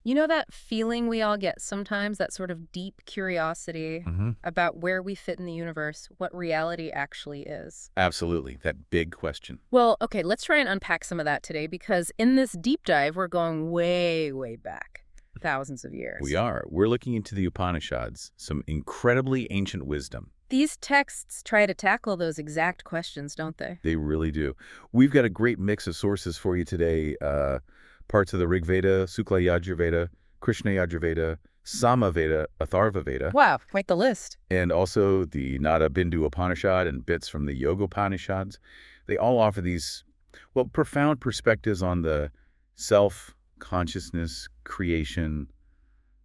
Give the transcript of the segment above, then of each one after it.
You know that feeling we all get sometimes, that sort of deep curiosity Hmm. about where we fit in the universe, what reality actually is? Absolutely. That big question. Well, okay, let's try and unpack some of that today because in this deep dive, we're going way, way back, thousands of We years. are. We're looking into the Upanishads, some incredibly ancient wisdom. These texts try to tackle those exact questions, don't they? They really do. We've got a great mix of sources for you today. Parts of the Rig Veda, Sukla Yajurveda, Krishna Yajurveda, Samaveda, Atharva Veda, Wow, quite the list. and also the Nadabindu Upanishad and bits from the Yoga Upanishads. They all offer these, well, profound perspectives on the self, consciousness, creation,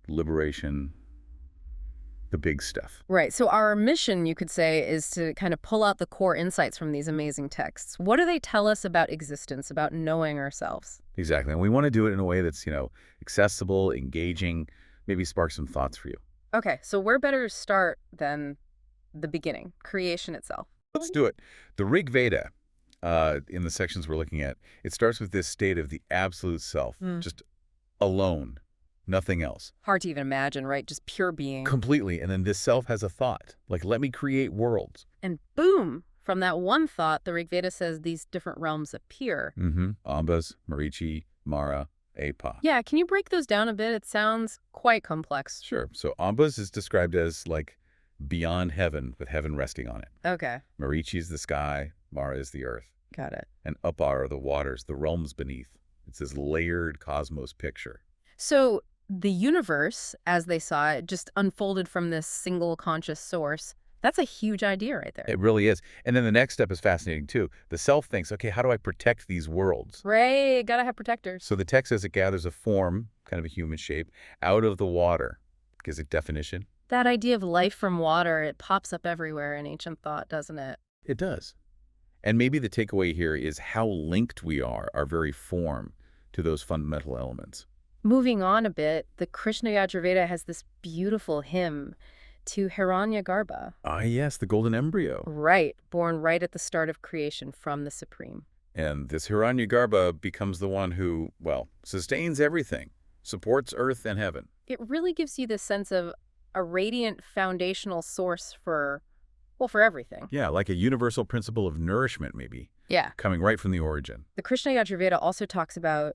liberation, the big stuff. Right. So our mission, you could say, is to kind of pull out the core insights from these amazing texts. What do they tell us about existence, about knowing ourselves? Exactly. And we want to do it in a way that's, accessible, engaging, maybe spark some thoughts for you. Okay, so where better to start than the beginning, creation itself? Let's do it. The Rig Veda, in the sections we're looking at, it starts with this state of the absolute self, just alone, nothing else. Hard to even imagine, right? Just pure being. Completely. And then this self has a thought, like, let me create worlds. And boom, from that one thought, the Rig Veda says these different realms appear. Ambas, Marichi, Mara, Apa. Yeah, can you break those down a bit? It sounds quite complex. Sure. So Ambas is described as, like, beyond heaven, with heaven resting on it. Okay, Marichi is the sky, Mara is the earth, got it. and Apa are the waters, the realms beneath. It's this layered cosmos picture. So the universe, as they saw it, just unfolded from this single conscious source. That's a huge idea right there. It really is. And then the next step is fascinating, too. The self thinks, okay, how do I protect these worlds? Right, gotta have protectors. So the text says it gathers a form, kind of a human shape, out of the water. Gives it definition. That idea of life from water, it pops up everywhere in ancient thought, doesn't it? It does. And maybe the takeaway here is how linked we are, our very form, to those fundamental elements. Moving on a bit, the Krishna Yajurveda has this beautiful hymn to Hiranyagarbha. Ah, yes, the golden embryo. Right, born right at the start of creation from the Supreme. And this Hiranyagarbha becomes the one who, well, sustains everything, supports earth and heaven. It really gives you this sense of a radiant foundational source for, well, for everything. Yeah, like a universal principle of nourishment, maybe, Yeah. coming right from the origin. The Krishna Yajurveda also talks about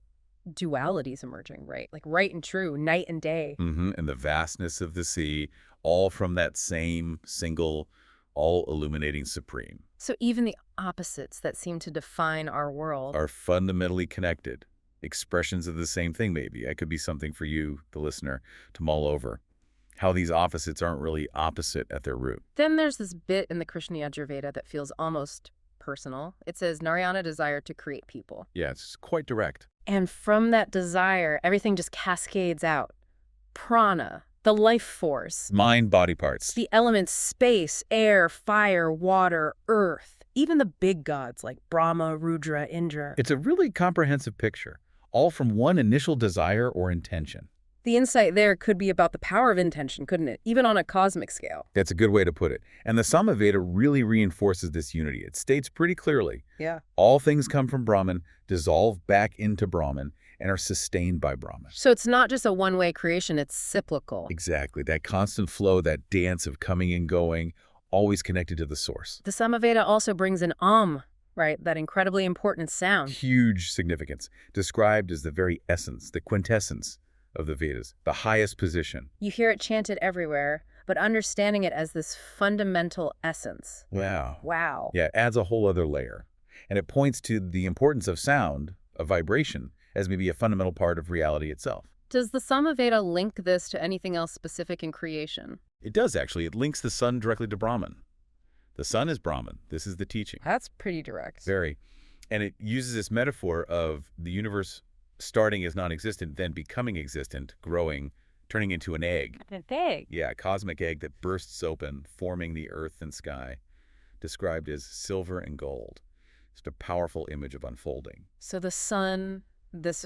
dualities emerging, right? Like right and true, night and day. And the vastness of the sea, all from that same single, all-illuminating supreme, So even the opposites that seem to define our world. are fundamentally connected. Expressions of the same thing, maybe. It could be something for you, the listener, to mull over. How these opposites aren't really opposite at their root. Then there's this bit in the Krishna Yajurveda that feels almost personal. It says, Narayana desired to create people. Yeah, it's quite direct. And from that desire, everything just cascades out. Prana, the life force, Mind, body parts. the elements space, air, fire, water, earth, even the big gods like Brahma, Rudra, Indra. It's a really comprehensive picture, all from one initial desire or intention. The insight there could be about the power of intention, couldn't it? Even on a cosmic scale. That's a good way to put it. And the Samaveda really reinforces this unity. It states pretty clearly, Yeah. all things come from Brahman, dissolve back into Brahman, and are sustained by Brahman. So it's not just a one-way creation, it's cyclical. Exactly. That constant flow, that dance of coming and going, always connected to the source. The Samaveda also brings an right? That incredibly important sound. Huge significance, described as the very essence, the quintessence of the Vedas, the highest position. You hear it chanted everywhere, but understanding it as this fundamental essence. Wow. Wow. Yeah, it adds a whole other layer. And it points to the importance of sound, of vibration, as maybe a fundamental part of reality itself. Does the Samaveda link this to anything else specific in creation? It does, actually. It links the sun directly to Brahman. The sun is Brahman. This is the teaching. That's pretty direct. Very. And it uses this metaphor of the universe starting as non-existent, then becoming existent, growing, turning into an egg. An egg. Yeah, a cosmic egg that bursts open, forming the earth and sky, described as silver and gold. Just a powerful image of unfolding. So the sun, this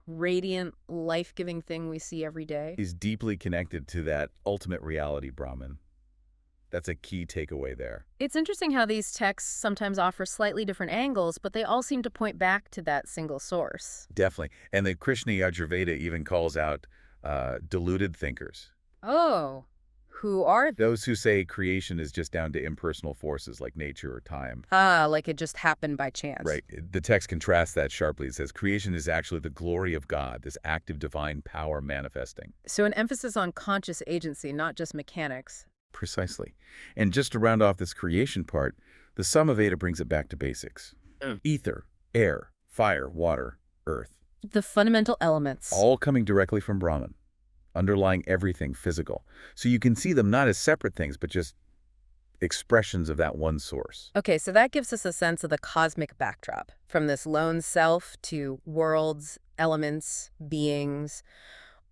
radiant, life-giving thing we see every day. Is deeply connected to that ultimate reality, Brahman. That's a key takeaway there. It's interesting how these texts sometimes offer slightly different angles, but they all seem to point back to that single source. Definitely. And the Krishna Yajurveda even calls out deluded thinkers. Oh, who are Those who say creation is just down to impersonal forces like nature or time. like it just happened by chance. Right. The text contrasts that sharply. It says creation is actually the glory of God, this active divine power manifesting. So an emphasis on conscious agency, not just mechanics. Precisely. And just to round off this creation part, the Samaveda brings it back to basics. Ether, air, fire, water, earth. The fundamental elements. All coming directly from Brahman, underlying everything physical. So you can see them not as separate things, but just expressions of that one source. Okay, so that gives us a sense of the cosmic backdrop, from this lone self to worlds, elements, beings,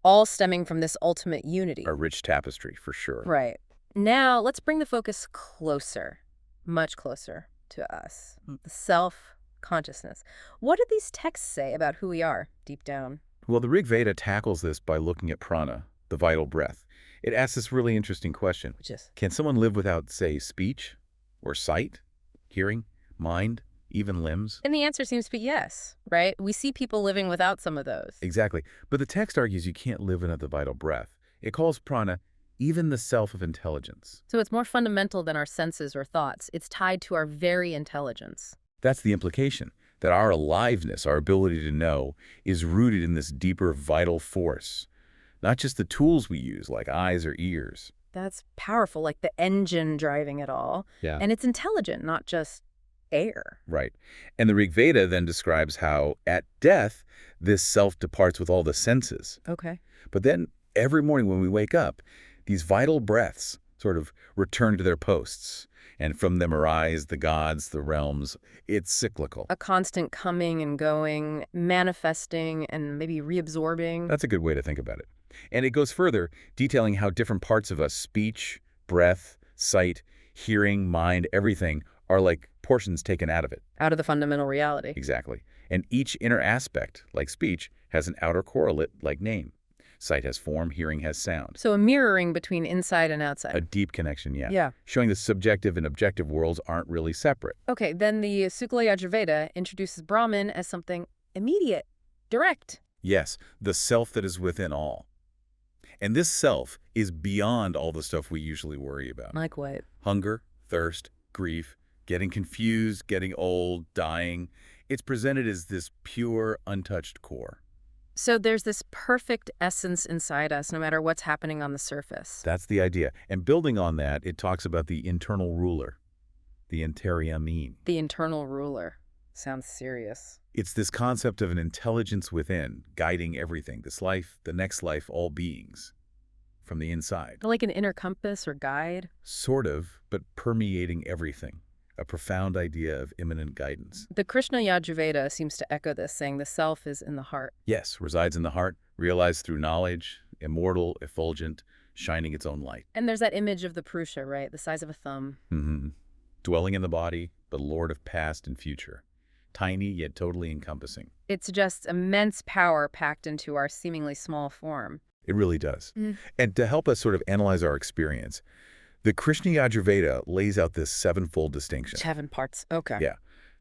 all stemming from this ultimate unity. A rich tapestry, for sure. Right. Now, let's bring the focus closer, much closer to us, the self-consciousness. What do these texts say about who we are deep down? Well, the Rig Veda tackles this by looking at prana, the vital breath. It asks this really interesting question. Which is? Can someone live without, say, speech or sight, hearing, mind, even limbs? And the answer seems to be yes, right? We see people living without some of those. Exactly. But the text argues you can't live without the vital breath. It calls prana even the self of intelligence. So it's more fundamental than our senses or thoughts. It's tied to our very intelligence. That's the implication, that our aliveness, our ability to know, is rooted in this deeper vital force, not just the tools we use like eyes or ears. That's powerful, like the engine driving it all. Yeah. And it's intelligent, not just air. Right. And the Rig Veda then describes how, at death, this self departs with all the senses. Okay. But then, every morning when we wake up, these vital breaths sort of return to their posts, and from them arise the gods, the realms. It's cyclical. A constant coming and going, manifesting and maybe reabsorbing. That's a good way to think about it. And it goes further, detailing how different parts of us, speech, breath, sight, hearing, mind, everything, are like portions taken out of it. Out of the fundamental reality. Exactly. And each inner aspect, like speech, has an outer correlate, like name. Sight has form, hearing has sound. So a mirroring between inside and outside. A deep connection, yeah. Yeah. Showing the subjective and objective worlds aren't really separate. Okay, then the Sukla Yajurveda introduces Brahman as something immediate, direct. Yes, the self that is within all. And this self is beyond all the stuff we usually worry about. Like what? Hunger, thirst, grief, getting confused, getting old, dying. It's presented as this pure, untouched core. So there's this perfect essence inside us, no matter what's happening on the surface. That's the idea. And building on that, it talks about the internal ruler, the Antaryamine. The internal ruler. Sounds serious. It's this concept of an intelligence within, guiding everything, this life, the next life, all beings, from the inside. Like an inner compass or guide? Sort of, but permeating everything. A profound idea of immanent guidance. The Krishna Yajurveda seems to echo this, saying the self is in the heart. Yes, resides in the heart, realized through knowledge, immortal, effulgent, shining its own light. And there's that image of the Purusha, right? The size of a thumb. Dwelling in the body, but lord of past and future. Tiny, yet totally encompassing. It suggests immense power packed into our seemingly small form. It really does. And to help us sort of analyze our experience, the Krishna Yajurveda lays out this sevenfold distinction. 7 parts. Okay. Yeah.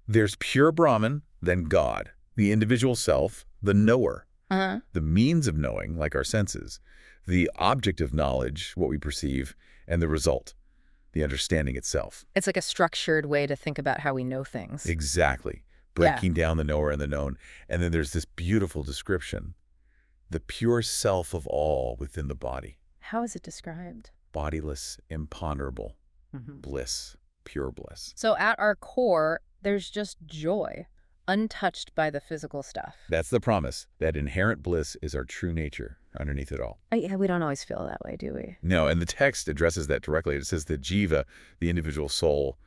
There's pure Brahman, then God, the individual self, the knower, the means of knowing, like our senses, the object of knowledge, what we perceive, and the result, the understanding itself. It's like a structured way to think about how we know things. Exactly. Breaking down the knower and the known. And then there's this beautiful description, the pure self of all within the body. How is it described? Bodiless, imponderable, bliss, pure bliss. So at our core, there's just joy, untouched by the physical stuff. That's the promise, that inherent bliss is our true nature underneath it all. Yeah, we don't always feel that way, do we? No, and the text addresses that directly. It says that jiva, the individual soul,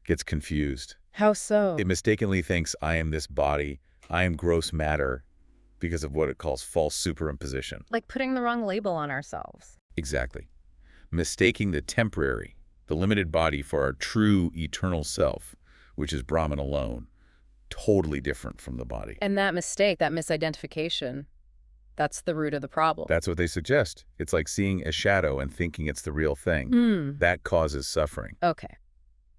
gets confused. How so? It mistakenly thinks, I am this body, I am gross matter, because of what it calls false superimposition. Like putting the wrong label on ourselves. Exactly. Mistaking the temporary, the limited body for our true eternal self, which is Brahman alone, totally different from the body. And that mistake, that misidentification, That's the root of the problem. That's what they suggest. It's like seeing a shadow and thinking it's the real thing. That causes suffering. Okay.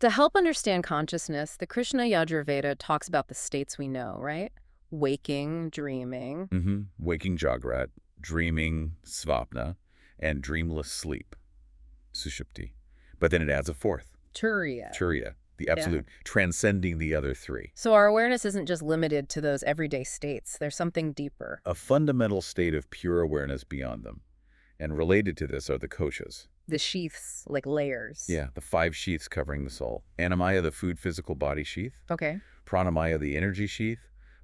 To help understand consciousness, the Krishna Yajurveda talks about the states we know, right? Waking, dreaming. Waking Jagrat, dreaming Svapna, and dreamless sleep, Sushupti. But then it adds a fourth, Turiya. Turiya, the absolute, transcending the other three. So our awareness isn't just limited to those everyday states. There's something deeper. A fundamental state of pure awareness beyond them. And related to this are the koshas. The sheaths, like layers. Yeah, the 5 sheaths covering the soul. Annamaya, the food physical body sheath. Okay. Pranamaya, the energy sheath.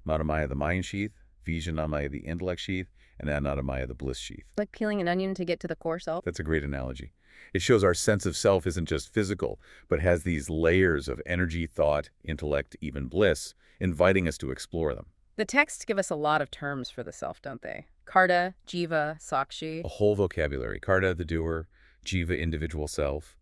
Manomaya, the mind sheath. Vijnanamaya, the intellect sheath. And Anandamaya, the bliss sheath. Like peeling an onion to get to the core self? That's a great analogy. It shows our sense of self isn't just physical, but has these layers of energy, thought, intellect, even bliss, inviting us to explore them. The texts give us a lot of terms for the self, don't they? Karta, Jiva, Sakshi. A whole vocabulary. Karta, the doer. Jiva, individual self.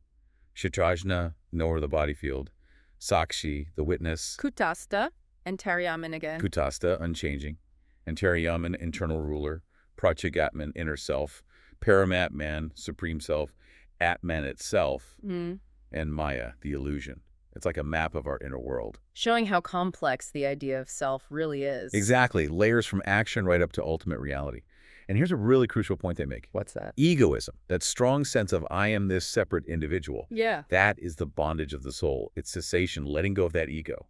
Shitrajna, knower of the body field. Sakshi, the witness. Kutasta, and Taryaman again. Kutasta, unchanging. And Antariyaman, internal ruler. Prachagatman, inner self. Paramatman, supreme self. Atman itself. And Maya, the illusion. It's like a map of our inner world. Showing how complex the idea of self really is. Exactly. Layers from action right up to ultimate reality. And here's a really crucial point they make. What's that? Egoism, that strong sense of I am this separate individual. Yeah. That is the bondage of the soul. It's cessation, letting go of that ego.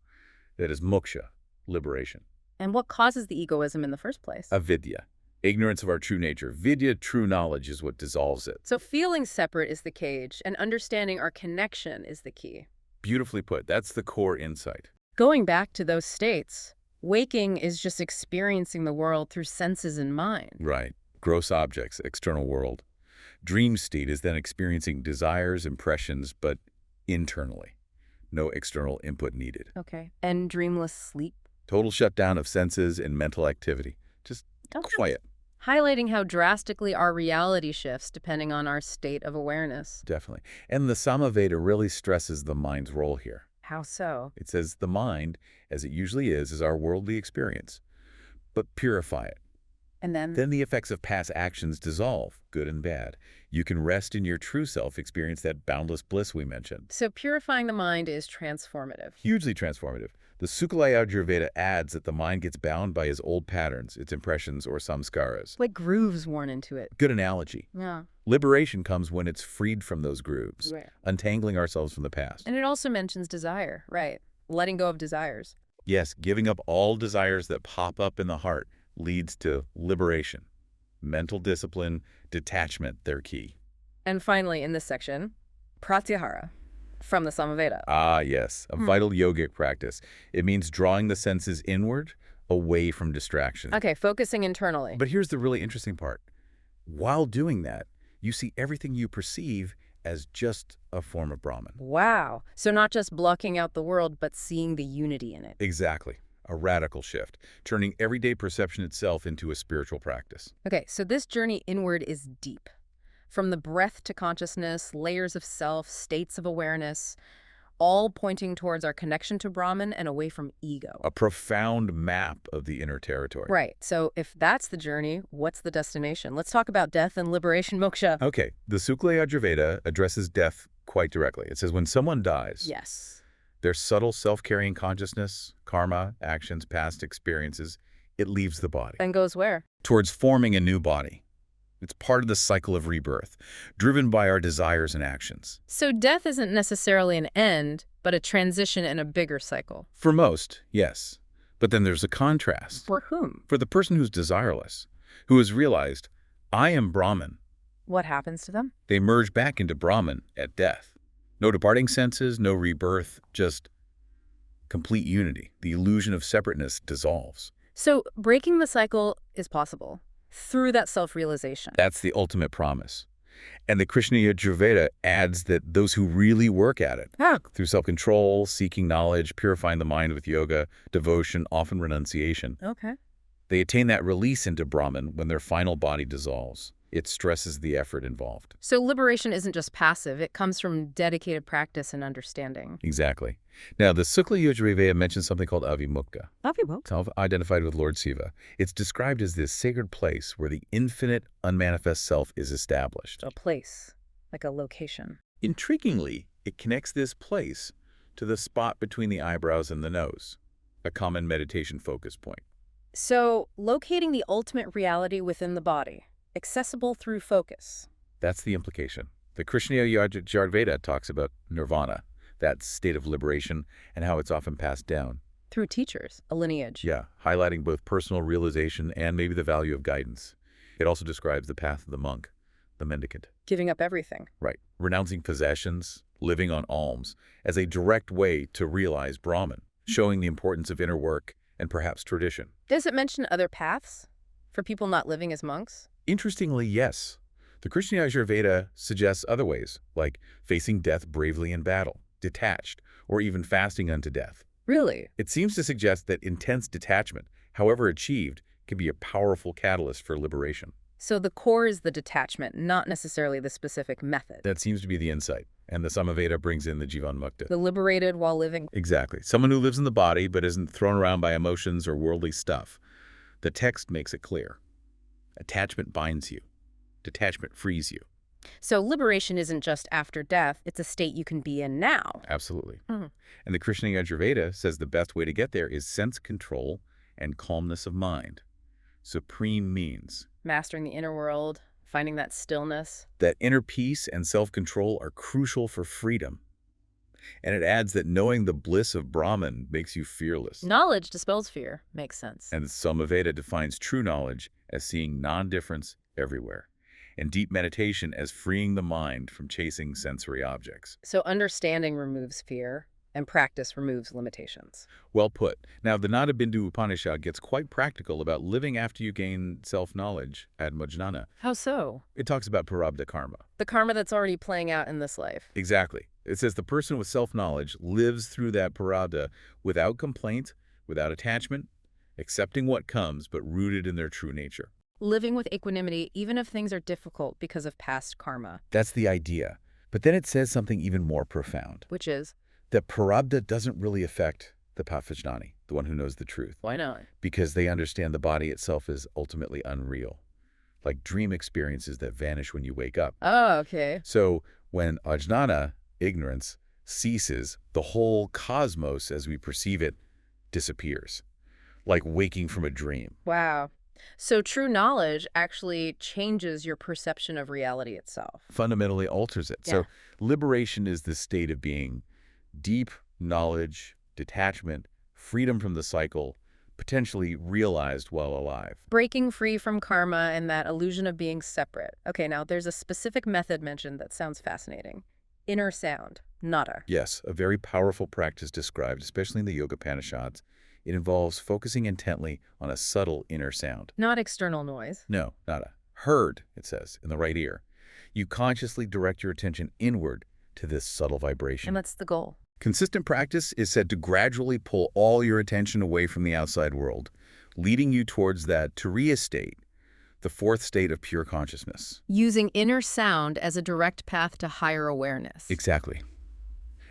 That is moksha, liberation. And what causes the egoism in the first place? Avidya, ignorance of our true nature. Vidya, true knowledge, is what dissolves it. So feeling separate is the cage, and understanding our connection is the key. Beautifully put. That's the core insight. Going back to those states, waking is just experiencing the world through senses and mind. Right. Gross objects, external world. Dream state is then experiencing desires, impressions, but internally. No external input needed. Okay. And dreamless sleep? Total shutdown of senses and mental activity. Just quiet. Highlighting how drastically our reality shifts depending on our state of awareness. Definitely. And the Samaveda really stresses the mind's role here. How so? It says the mind, as it usually is our worldly experience. But purify it. And then? Then the effects of past actions dissolve, good and bad. You can rest in your true self, experience that boundless bliss we mentioned. So purifying the mind is transformative. Hugely transformative. The Sukla Yajurveda adds that the mind gets bound by its old patterns, its impressions, or samskaras. Like grooves worn into it. Good analogy. Yeah. Liberation comes when it's freed from those grooves, Right. untangling ourselves from the past. And it also mentions desire, right? Letting go of desires. Yes, giving up all desires that pop up in the heart leads to liberation. Mental discipline, detachment, they're key. And finally, in this section, pratyahara from the Samaveda. Ah, yes, a vital yogic practice. It means drawing the senses inward, away from distraction. Okay, focusing internally. But here's the really interesting part. While doing that, you see everything you perceive as just a form of Brahman. Wow. So not just blocking out the world, but seeing the unity in it. Exactly. A radical shift, turning everyday perception itself into a spiritual practice. Okay, so this journey inward is deep. From the breath to consciousness, layers of self, states of awareness, all pointing towards our connection to Brahman and away from ego. A profound map of the inner territory. Right. So if that's the journey, what's the destination? Let's talk about death and liberation moksha. Okay, the Sukla Yajurveda addresses death quite directly. It says when someone dies, Yes. their subtle self-carrying consciousness, karma, actions, past experiences, it leaves the body. And goes where? Towards forming a new body. It's part of the cycle of rebirth, driven by our desires and actions. So death isn't necessarily an end, but a transition in a bigger cycle. For most, yes. But then there's a contrast. For whom? For the person who's desireless, who has realized, I am Brahman. What happens to them? They merge back into Brahman at death. No departing senses, no rebirth, just complete unity. The illusion of separateness dissolves. So breaking the cycle is possible through that self-realization. That's the ultimate promise. And the Krishna Yajurveda adds that those who really work at it, through self-control, seeking knowledge, purifying the mind with yoga, devotion, often renunciation, Okay. they attain that release into Brahman when their final body dissolves. It stresses the effort involved. So liberation isn't just passive. It comes from dedicated practice and understanding. Exactly. Now, the Sukla Yajurveda mentions something called Avimukta, Avimukta. self-identified with Lord Shiva. It's described as this sacred place where the infinite, unmanifest self is established. A place, like a location. Intriguingly, it connects this place to the spot between the eyebrows and the nose, a common meditation focus point. So locating the ultimate reality within the body, accessible through focus. That's the implication. The Krishna Yajurveda talks about nirvana, that state of liberation, and how it's often passed down. Through teachers, a lineage. Yeah, highlighting both personal realization and maybe the value of guidance. It also describes the path of the monk, the mendicant. Giving up everything. Right. Renouncing possessions, living on alms, as a direct way to realize Brahman, showing the importance of inner work and perhaps tradition. Does it mention other paths for people not living as monks? Interestingly, yes. The Krishna Yajurveda suggests other ways, like facing death bravely in battle, detached, or even fasting unto death. Really? It seems to suggest that intense detachment, however achieved, can be a powerful catalyst for liberation. So the core is the detachment, not necessarily the specific method. That seems to be the insight. And the Samaveda brings in the Jivan Mukta. The liberated while living. Exactly. Someone who lives in the body but isn't thrown around by emotions or worldly stuff. The text makes it clear. Attachment binds you. Detachment frees you. So liberation isn't just after death, it's a state you can be in now. Absolutely. Mhm. And the Krishna Yajurveda says the best way to get there is sense control and calmness of mind. Supreme means Mastering the inner world, finding that stillness. that inner peace and self-control are crucial for freedom. And it adds that knowing the bliss of Brahman makes you fearless. Knowledge dispels fear. Makes sense. And Samaveda defines true knowledge as seeing non-difference everywhere, and deep meditation as freeing the mind from chasing sensory objects. So understanding removes fear, and practice removes limitations. Well put. Now, the Nadabindu Upanishad gets quite practical about living after you gain self-knowledge ad majnana. How so? It talks about prarabdha karma. The karma that's already playing out in this life. Exactly. It says the person with self-knowledge lives through that prarabdha without complaint, without attachment, accepting what comes, but rooted in their true nature. Living with equanimity even if things are difficult because of past karma. That's the idea. But then it says something even more profound. Which is? That prarabdha doesn't really affect the pathvajnani, the one who knows the truth. Why not? Because they understand the body itself is ultimately unreal, like dream experiences that vanish when you wake up. Oh, okay. So when ajnana, ignorance, ceases, the whole cosmos as we perceive it disappears, like waking from a dream. Wow. So true knowledge actually changes your perception of reality itself. Fundamentally alters it. Yeah. So liberation is the state of being deep knowledge, detachment, freedom from the cycle, potentially realized while alive. Breaking free from karma and that illusion of being separate. Okay, now there's a specific method mentioned that sounds fascinating. Inner sound, nada. Yes, a very powerful practice described, especially in the Yoga Upanishads. It involves focusing intently on a subtle inner sound. Not external noise. No, nada. Heard, it says, in the right ear. You consciously direct your attention inward to this subtle vibration. And that's the goal. Consistent practice is said to gradually pull all your attention away from the outside world, leading you towards that Turiya state, the fourth state of pure consciousness. Using inner sound as a direct path to higher awareness. Exactly.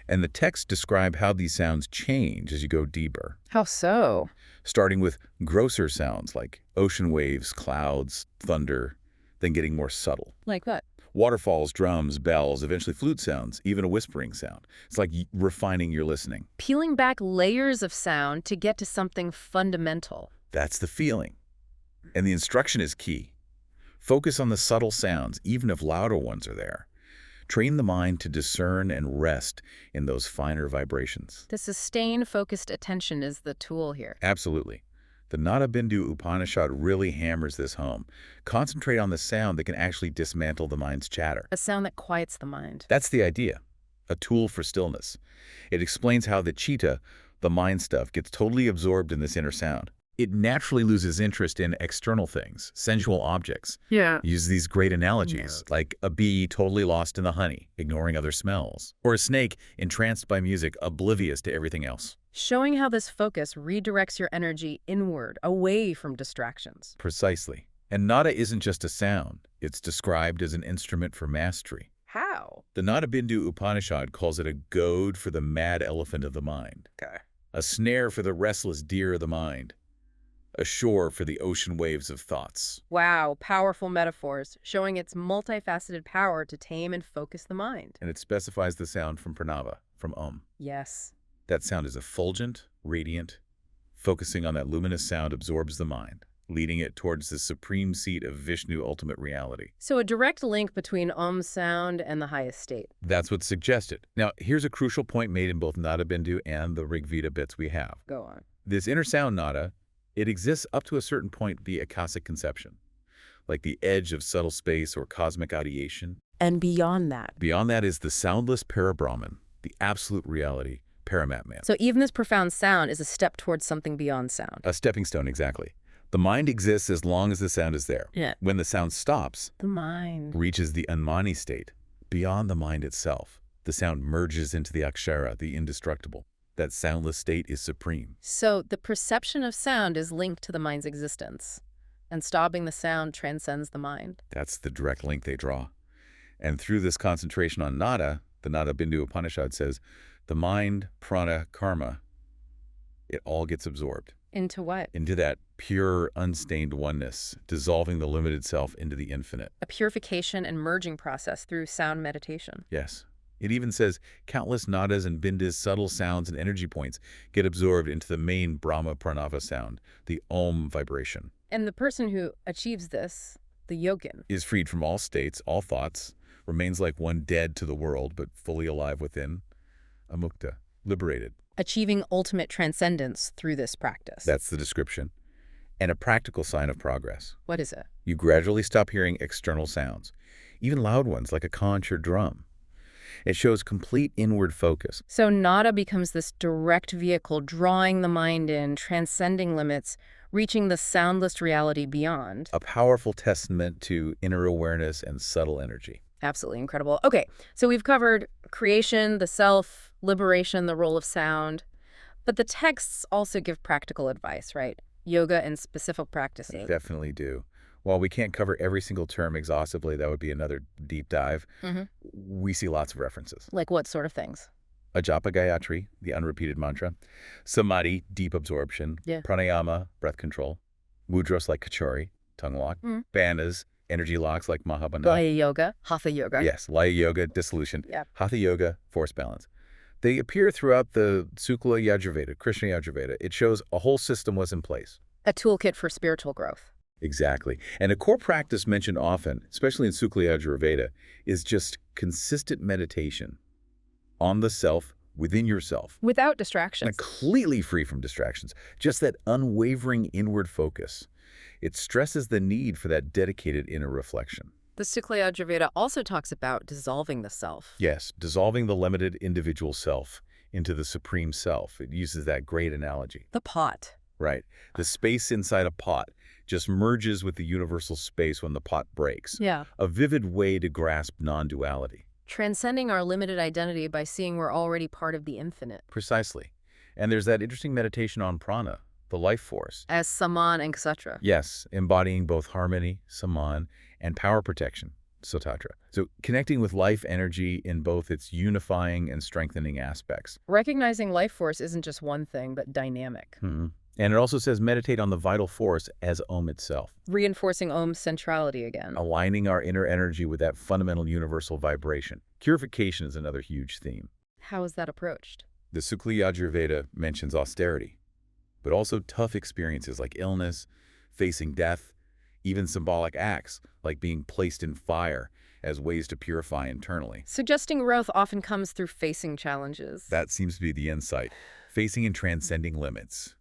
And the texts describe how these sounds change as you go deeper. How so? Starting with grosser sounds like ocean waves, clouds, thunder, then getting more subtle. Like what? Waterfalls, drums, bells, eventually flute sounds, even a whispering sound. It's like refining your listening. Peeling back layers of sound to get to something fundamental. That's the feeling. And the instruction is key. Focus on the subtle sounds, even if louder ones are there. Train the mind to discern and rest in those finer vibrations. The sustained, focused attention is the tool here. Absolutely. The Nadabindu Upanishad really hammers this home. Concentrate on the sound that can actually dismantle the mind's chatter. A sound that quiets the mind. That's the idea, a tool for stillness. It explains how the chitta, the mind stuff, gets totally absorbed in this inner sound. It naturally loses interest in external things, sensual objects. Yeah. Use these great analogies, like a bee totally lost in the honey, ignoring other smells, or a snake entranced by music, oblivious to everything else. Showing how this focus redirects your energy inward, away from distractions. Precisely. And nada isn't just a sound. It's described as an instrument for mastery. How? The Nadabindu Upanishad calls it a goad for the mad elephant of the mind, Okay. a snare for the restless deer of the mind, a shore for the ocean waves of thoughts. Wow, powerful metaphors, showing its multifaceted power to tame and focus the mind. And it specifies the sound from pranava, from Om. Yes. That sound is effulgent, radiant. Focusing on that luminous sound absorbs the mind, leading it towards the supreme seat of Vishnu ultimate reality. So a direct link between Om sound and the highest state. That's what's suggested. Now, here's a crucial point made in both Nadabindu and the Rig Veda bits we have. Go on. This inner sound nada, it exists up to a certain point, the Akashic conception, like the edge of subtle space or cosmic ideation. And beyond that. Beyond that is the soundless Parabrahman, the absolute reality, Paramatman. So even this profound sound is a step towards something beyond sound. A stepping stone, exactly. The mind exists as long as the sound is there. Yeah. When the sound stops, The mind. reaches the Unmani state, beyond the mind itself. The sound merges into the Akshara, the indestructible. That soundless state is supreme. So the perception of sound is linked to the mind's existence, and stopping the sound transcends the mind. That's the direct link they draw. And through this concentration on nada, the Nadabindu Upanishad says, the mind, prana, karma, it all gets absorbed Into what? into that pure, unstained oneness, dissolving the limited self into the infinite. A purification and merging process through sound meditation. Yes. It even says countless nadas and bindas, subtle sounds and energy points, get absorbed into the main Brahma Pranava sound, the Om vibration. And the person who achieves this, the yogin, Is freed from all states, all thoughts, remains like one dead to the world but fully alive within, amukta, liberated. achieving ultimate transcendence through this practice. That's the description. And a practical sign of progress. What is it? You gradually stop hearing external sounds, even loud ones like a conch or drum. It shows complete inward focus. So nada becomes this direct vehicle drawing the mind in, transcending limits, reaching the soundless reality beyond. A powerful testament to inner awareness and subtle energy. Absolutely incredible. Okay, so we've covered creation, the self, liberation, the role of sound. But the texts also give practical advice, right? Yoga and specific practices. Definitely do. While we can't cover every single term exhaustively, that would be another deep dive, we see lots of references. Like what sort of things? Ajapa Gayatri, the unrepeated mantra. Samadhi, deep absorption. Yeah. Pranayama, breath control. Mudras like Kachori, tongue lock. Bandhas, energy locks like Mahabandha. Laya yoga, hatha yoga. Yes, Laya Yoga, dissolution. Yeah. Hatha Yoga, force balance. They appear throughout the Sukla Yajurveda, Krishna Yajurveda. It shows a whole system was in place. A toolkit for spiritual growth. Exactly. And a core practice mentioned often, especially in Sukla Yajurveda, is just consistent meditation on the self, within yourself. Without distractions. Completely free from distractions. Just that unwavering inward focus. It stresses the need for that dedicated inner reflection. The Sukla Yajurveda also talks about dissolving the self. Yes, dissolving the limited individual self into the supreme self. It uses that great analogy. The pot. Right. The space inside a pot just merges with the universal space when the pot breaks. Yeah. A vivid way to grasp non-duality. Transcending our limited identity by seeing we're already part of the infinite. Precisely. And there's that interesting meditation on prana, the life force. As Saman and Ksatra. Yes, embodying both harmony, saman, and power protection, Sotatra. So connecting with life energy in both its unifying and strengthening aspects. Recognizing life force isn't just one thing, but dynamic. And it also says meditate on the vital force as Om itself. Reinforcing Om's centrality again. Aligning our inner energy with that fundamental universal vibration. Purification is another huge theme. How is that approached? The Sukla Yajurveda mentions austerity, but also tough experiences like illness, facing death, even symbolic acts like being placed in fire as ways to purify internally. Suggesting growth often comes through facing challenges. That seems to be the insight, facing and transcending limits.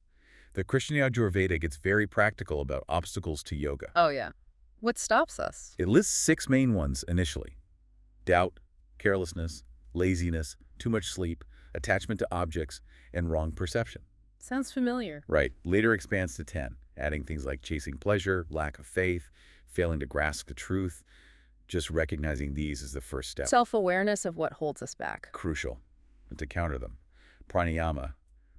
The Krishna Yajurveda gets very practical about obstacles to yoga. Oh, yeah. What stops us? It lists 6 main ones initially. Doubt, carelessness, laziness, too much sleep, attachment to objects, and wrong perception. Sounds familiar. Right. Later expands to 10, adding things like chasing pleasure, lack of faith, failing to grasp the truth. Just recognizing these is the first step. Self-awareness of what holds us back. Crucial. And to counter them. Pranayama,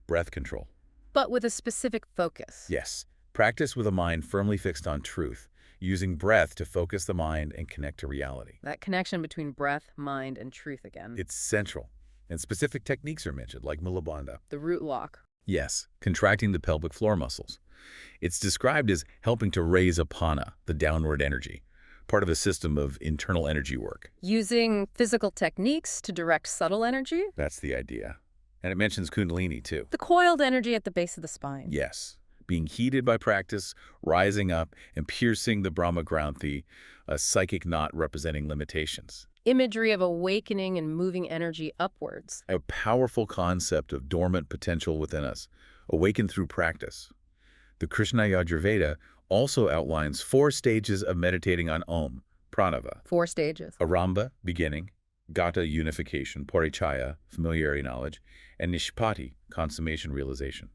breath control. But with a specific focus. Yes. Practice with a mind firmly fixed on truth. using breath to focus the mind and connect to reality. That connection between breath, mind, and truth again. It's central, and specific techniques are mentioned, like Mula Bandha. The root walk. Yes, contracting the pelvic floor muscles. It's described as helping to raise apana, the downward energy, part of a system of internal energy work. Using physical techniques to direct subtle energy. That's the idea. And it mentions kundalini, too. The coiled energy at the base of the spine. Yes, being heated by practice, rising up, and piercing the Brahmagranthi, a psychic knot representing limitations. Imagery of awakening and moving energy upwards. A powerful concept of dormant potential within us, awakened through practice. The Krishna Yajurveda also outlines 4 stages of meditating on Om, pranava. 4 stages. Arambha, beginning, Gata, unification, Parichaya, familiarity knowledge, and Nishpati, consummation realization.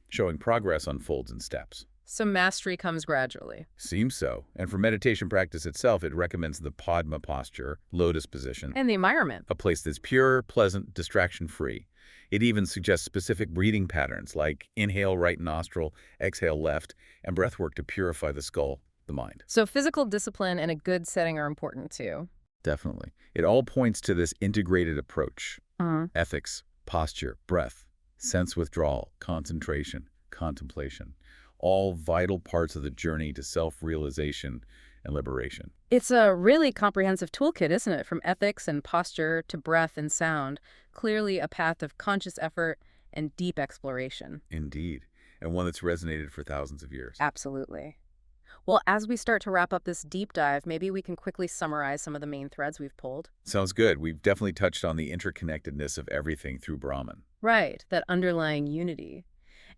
Showing progress unfolds in steps. So mastery comes gradually. Seems so. And for meditation practice itself, it recommends the Padma posture, lotus position, And the environment. a place that's pure, pleasant, distraction-free. It even suggests specific breathing patterns like inhale right nostril, exhale left, and breath work to purify the skull, the mind. So physical discipline and a good setting are important too. Definitely. It all points to this integrated approach. Uh-huh. Ethics, posture, breath, sense withdrawal, concentration, contemplation. All vital parts of the journey to self-realization and liberation. It's a really comprehensive toolkit, isn't it? From ethics and posture to breath and sound. Clearly a path of conscious effort and deep exploration. Indeed. And one that's resonated for thousands of years. Absolutely. Well, as we start to wrap up this deep dive, maybe we can quickly summarize some of the main threads we've pulled. Sounds good. We've definitely touched on the interconnectedness of everything through Brahman. Right, that underlying unity.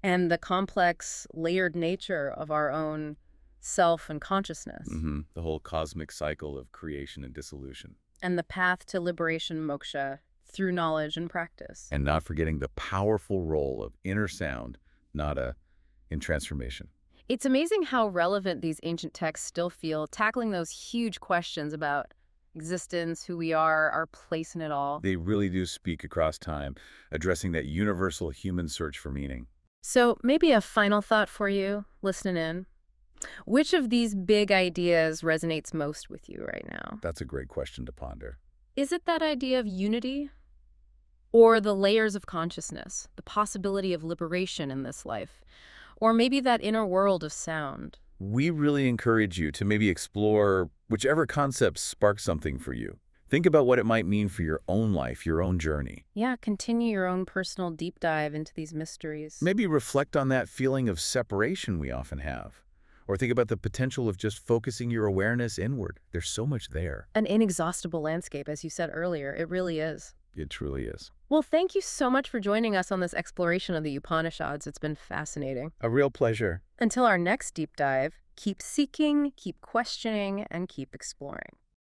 And the complex, layered nature of our own self and consciousness. The whole cosmic cycle of creation and dissolution. And the path to liberation, moksha, through knowledge and practice. And not forgetting the powerful role of inner sound, nada, in transformation. It's amazing how relevant these ancient texts still feel, tackling those huge questions about existence, who we are, our place in it all. They really do speak across time, addressing that universal human search for meaning. So maybe a final thought for you, listening in. Which of these big ideas resonates most with you right now? That's a great question to ponder. Is it that idea of unity? Or the layers of consciousness, the possibility of liberation in this life? Or maybe that inner world of sound? We really encourage you to maybe explore whichever concepts spark something for you. Think about what it might mean for your own life, your own journey. Yeah, continue your own personal deep dive into these mysteries. Maybe reflect on that feeling of separation we often have. Or think about the potential of just focusing your awareness inward. There's so much there. An inexhaustible landscape, as you said earlier. It really is. It truly is. Well, thank you so much for joining us on this exploration of the Upanishads. It's been fascinating. A real pleasure. Until our next deep dive, keep seeking, keep questioning, and keep exploring.